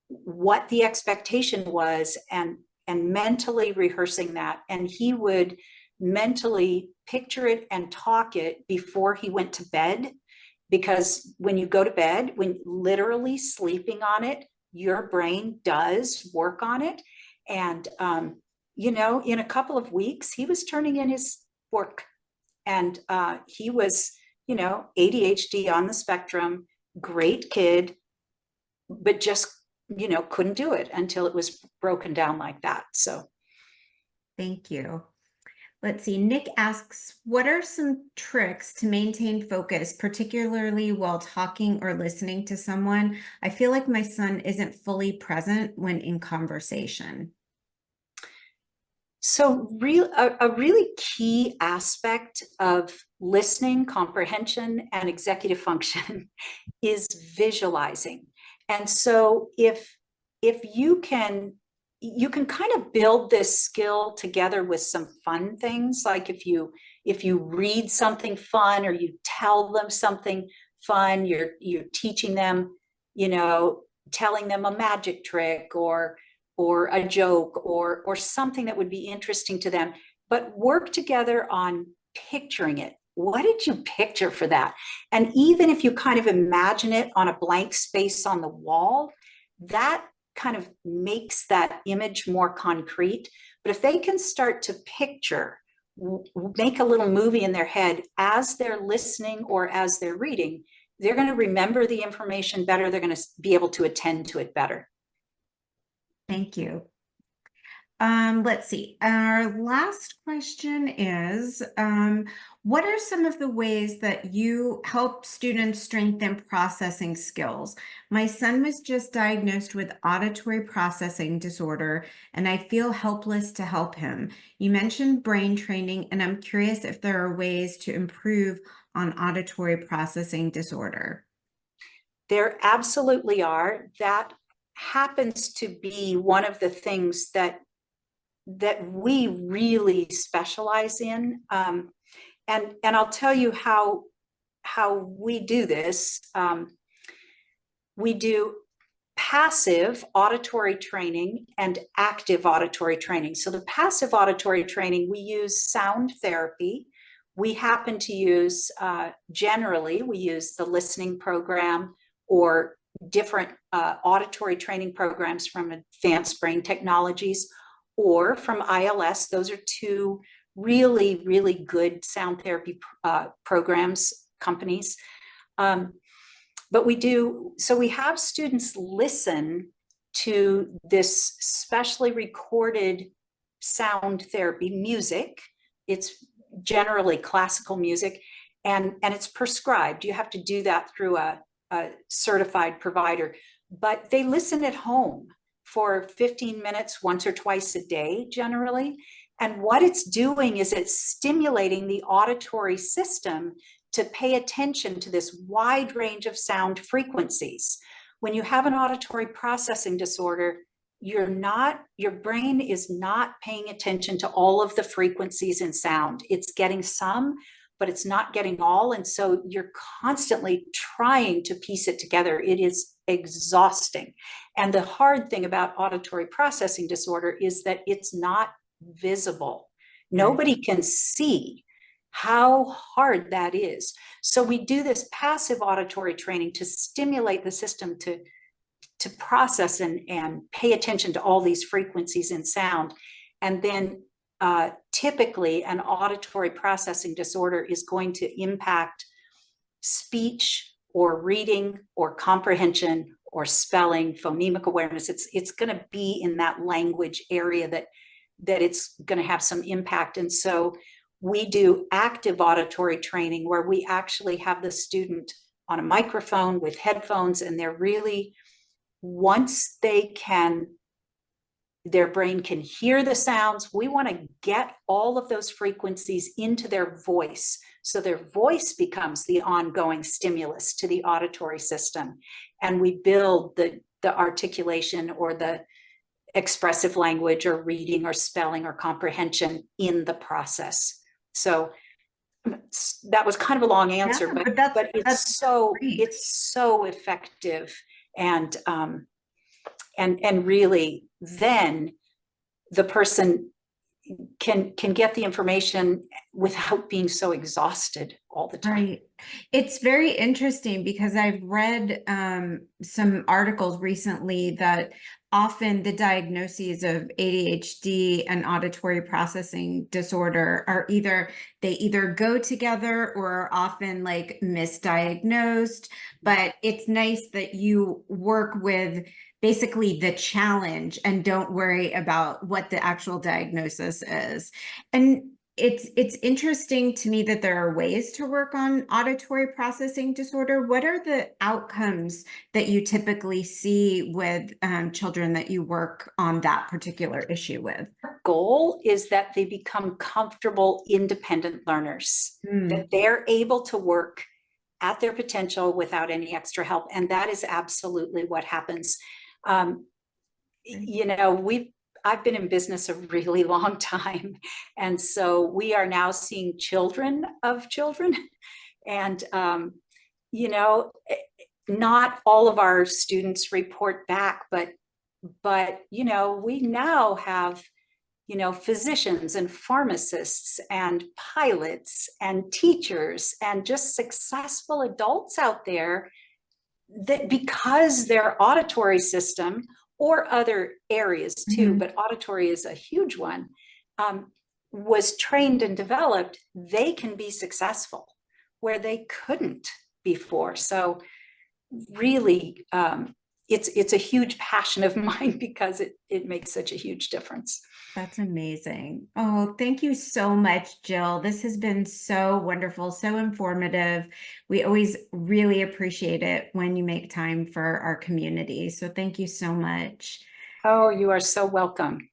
what the expectation was and mentally rehearsing that. And he would mentally picture it and talk it before he went to bed. Because when you go to bed, when literally sleeping on it, your brain does work on it. And, in a couple of weeks, he was turning in his work. And he was, ADHD on the spectrum, great kid, but just, couldn't do it until it was broken down like that. So Thank you. Let's see. Nick asks, what are some tricks to maintain focus, particularly while talking or listening to someone? I feel like my son isn't fully present when in conversation. So a really key aspect of listening, comprehension, and executive function is visualizing. And so if you can kind of build this skill together with some fun things, like if you read something fun or you tell them something fun, you're teaching them, telling them a magic trick or a joke or something that would be interesting to them, but work together on picturing it. What did you picture for that? And even if you kind of imagine it on a blank space on the wall, that kind of makes that image more concrete. But if they can start to picture, make a little movie in their head as they're listening or as they're reading, they're going to remember the information better. They're going to be able to attend to it better. Thank you. Let's see. Our last question is, what are some of the ways that you help students strengthen processing skills? My son was just diagnosed with auditory processing disorder, and I feel helpless to help him. You mentioned brain training, and I'm curious if there are ways to improve on auditory processing disorder. There absolutely are. That happens to be one of the things that we really specialize in. And I'll tell you how we do this. We do passive auditory training and active auditory training. So the passive auditory training, we use sound therapy. We happen to use, generally, we use the listening program or different auditory training programs from Advanced Brain Technologies or from ILS. Those are two really, really good sound therapy programs, companies. But we have students listen to this specially recorded sound therapy music. It's generally classical music, and it's prescribed. You have to do that through a certified provider, but they listen at home for 15 minutes once or twice a day generally. And what it's doing is it's stimulating the auditory system to pay attention to this wide range of sound frequencies. When you have an auditory processing disorder, your brain is not paying attention to all of the frequencies in sound. It's getting some, but it's not getting all. And so you're constantly trying to piece it together. It is exhausting. And the hard thing about auditory processing disorder is that it's not visible. Nobody can see how hard that is. So we do this passive auditory training to stimulate the system to process and pay attention to all these frequencies in sound. And then typically an auditory processing disorder is going to impact speech or reading or comprehension or spelling, phonemic awareness. It's going to be in that language area that it's going to have some impact. And so we do active auditory training where we actually have the student on a microphone with headphones, and they're really, once their brain can hear the sounds, we want to get all of those frequencies into their voice. So their voice becomes the ongoing stimulus to the auditory system. And we build the articulation or the expressive language or reading or spelling or comprehension in the process. So that was kind of a long answer, yeah, but it's so effective. And really then the person can get the information without being so exhausted all the time. Right. It's very interesting because I've read some articles recently that often the diagnoses of ADHD and auditory processing disorder are either go together or are often like misdiagnosed. But it's nice that you work with basically the challenge and don't worry about what the actual diagnosis is. And it's interesting to me that there are ways to work on auditory processing disorder. What are the outcomes that you typically see with children that you work on that particular issue with? Our goal is that they become comfortable, independent learners, that they're able to work at their potential without any extra help. And that is absolutely what happens. I've been in business a really long time. And so we are now seeing children of children. And, not all of our students report back, but, we now have, physicians and pharmacists and pilots and teachers and just successful adults out there that because their auditory system or other areas too, but auditory is a huge one, was trained and developed, they can be successful where they couldn't before. So really, it's a huge passion of mine because it makes such a huge difference. That's amazing. Oh, thank you so much, Jill. This has been so wonderful, so informative. We always really appreciate it when you make time for our community. So thank you so much. Oh, you are so welcome.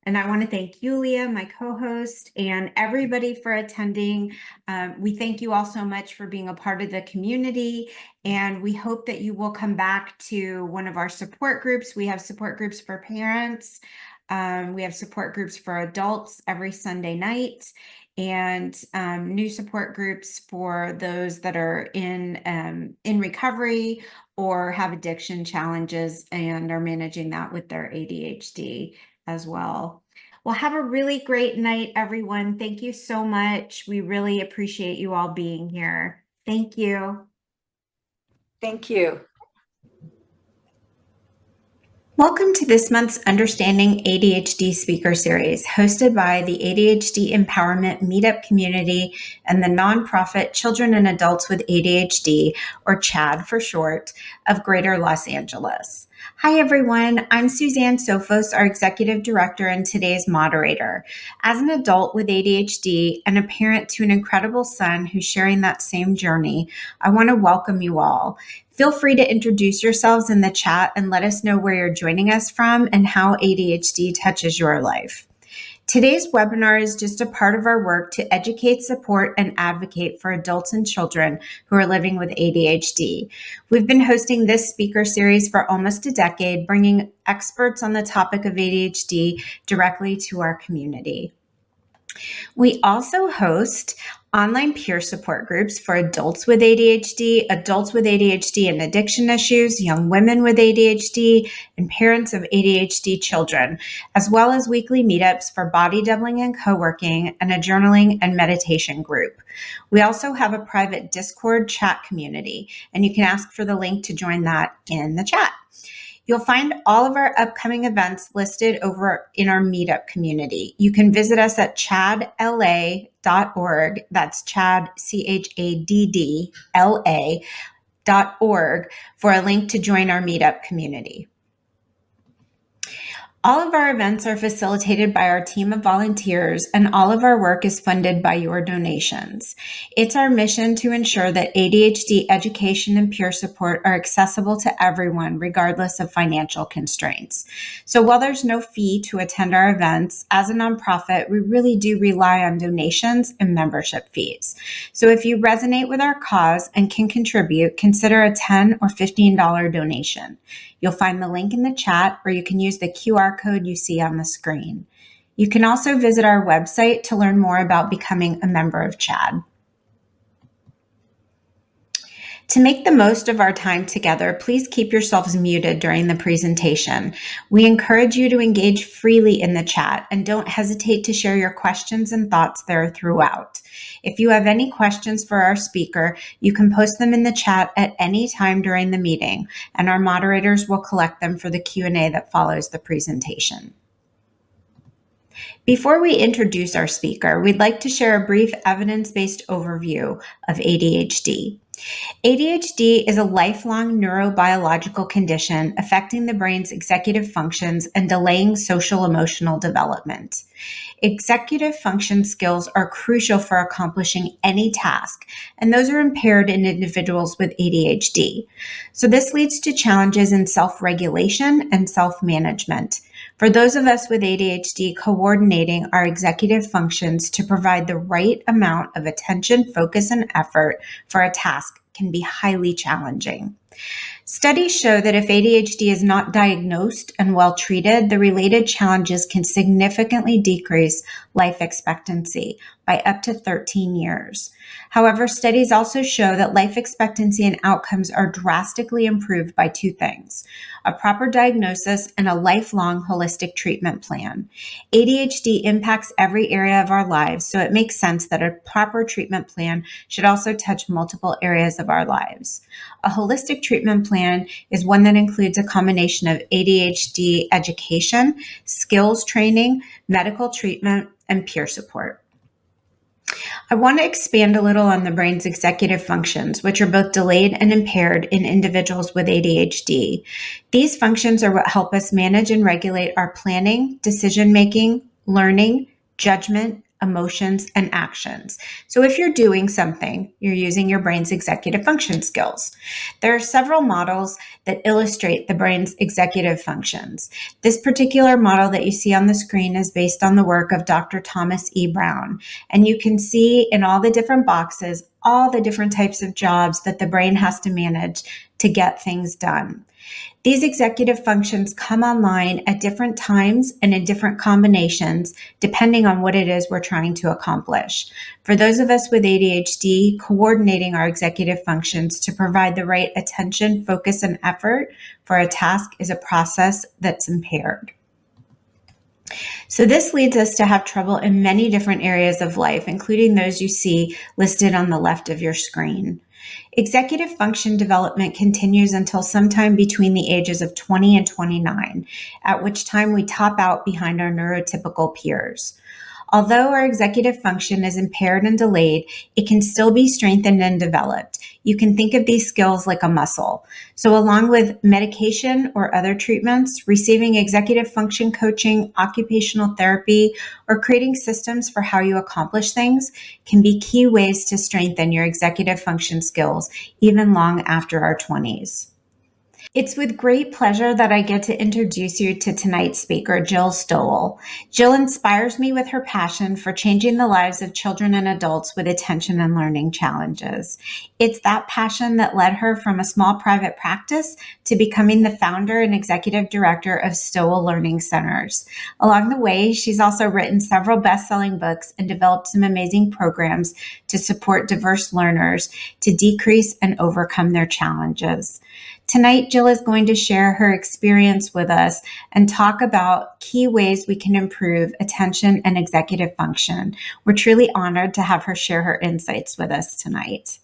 And I want to thank Yulia, my co-host, and everybody for attending. We thank you all so much for being a part of the community, and we hope that you will come back to one of our support groups. We have support groups for parents. We have support groups for adults every Sunday night, and new support groups for those that are in recovery or have addiction challenges and are managing that with their ADHD as well. Well, have a really great night, everyone. Thank you so much. We really appreciate you all being here. Thank you. Thank you. Welcome to this month's Understanding ADHD speaker series, hosted by the ADHD Empowerment Meetup Community and the nonprofit Children and Adults with ADHD, or CHAD for short, of Greater Los Angeles. Hi, everyone. I'm Suzanne Sophos, our executive director and today's moderator. As an adult with ADHD and a parent to an incredible son who's sharing that same journey, I want to welcome you all. Feel free to introduce yourselves in the chat and let us know where you're joining us from and how ADHD touches your life. Today's webinar is just a part of our work to educate, support, and advocate for adults and children who are living with ADHD. We've been hosting this speaker series for almost a decade, bringing experts on the topic of ADHD directly to our community. We also host online peer support groups for adults with ADHD and addiction issues, young women with ADHD, and parents of ADHD children, as well as weekly meetups for body doubling and co-working and a journaling and meditation group. We also have a private Discord chat community, and you can ask for the link to join that in the chat. You'll find all of our upcoming events listed over in our meetup community. You can visit us at chaddla.org. That's Chad, CHADDLA.org for a link to join our meetup community. All of our events are facilitated by our team of volunteers, and all of our work is funded by your donations. It's our mission to ensure that ADHD education and peer support are accessible to everyone, regardless of financial constraints. So while there's no fee to attend our events, as a nonprofit, we really do rely on donations and membership fees. So if you resonate with our cause and can contribute, consider a $10 or $15 donation. You'll find the link in the chat, or you can use the QR code you see on the screen. You can also visit our website to learn more about becoming a member of CHAD. To make the most of our time together, please keep yourselves muted during the presentation. We encourage you to engage freely in the chat and don't hesitate to share your questions and thoughts there throughout. If you have any questions for our speaker, you can post them in the chat at any time during the meeting, and our moderators will collect them for the Q&A that follows the presentation. Before we introduce our speaker, we'd like to share a brief evidence-based overview of ADHD. ADHD is a lifelong neurobiological condition affecting the brain's executive functions and delaying social-emotional development. Executive function skills are crucial for accomplishing any task, and those are impaired in individuals with ADHD. So this leads to challenges in self-regulation and self-management. For those of us with ADHD, coordinating our executive functions to provide the right amount of attention, focus, and effort for a task can be highly challenging. Studies show that if ADHD is not diagnosed and well treated, the related challenges can significantly decrease life expectancy by up to 13 years. However, studies also show that life expectancy and outcomes are drastically improved by two things: a proper diagnosis and a lifelong holistic treatment plan. ADHD impacts every area of our lives, so it makes sense that a proper treatment plan should also touch multiple areas of our lives. A holistic treatment plan is one that includes a combination of ADHD education, skills training, medical treatment, and peer support. I want to expand a little on the brain's executive functions, which are both delayed and impaired in individuals with ADHD. These functions are what help us manage and regulate our planning, decision-making, learning, judgment, emotions, and actions. So if you're doing something, you're using your brain's executive function skills. There are several models that illustrate the brain's executive functions. This particular model that you see on the screen is based on the work of Dr. Thomas E. Brown. And you can see in all the different boxes, all the different types of jobs that the brain has to manage to get things done. These executive functions come online at different times and in different combinations, depending on what it is we're trying to accomplish. For those of us with ADHD, coordinating our executive functions to provide the right attention, focus, and effort for a task is a process that's impaired. So this leads us to have trouble in many different areas of life, including those you see listed on the left of your screen. Executive function development continues until sometime between the ages of 20 and 29, at which time we top out behind our neurotypical peers. Although our executive function is impaired and delayed, it can still be strengthened and developed. You can think of these skills like a muscle. So along with medication or other treatments, receiving executive function coaching, occupational therapy, or creating systems for how you accomplish things can be key ways to strengthen your executive function skills even long after our 20s. It's with great pleasure that I get to introduce you to tonight's speaker, Jill Stowell. Jill inspires me with her passion for changing the lives of children and adults with attention and learning challenges. It's that passion that led her from a small private practice to becoming the founder and executive director of Stowell Learning Centers. Along the way, she's also written several best-selling books and developed some amazing programs to support diverse learners to decrease and overcome their challenges. Tonight, Jill is going to share her experience with us and talk about key ways we can improve attention and executive function. We're truly honored to have her share her insights with us tonight.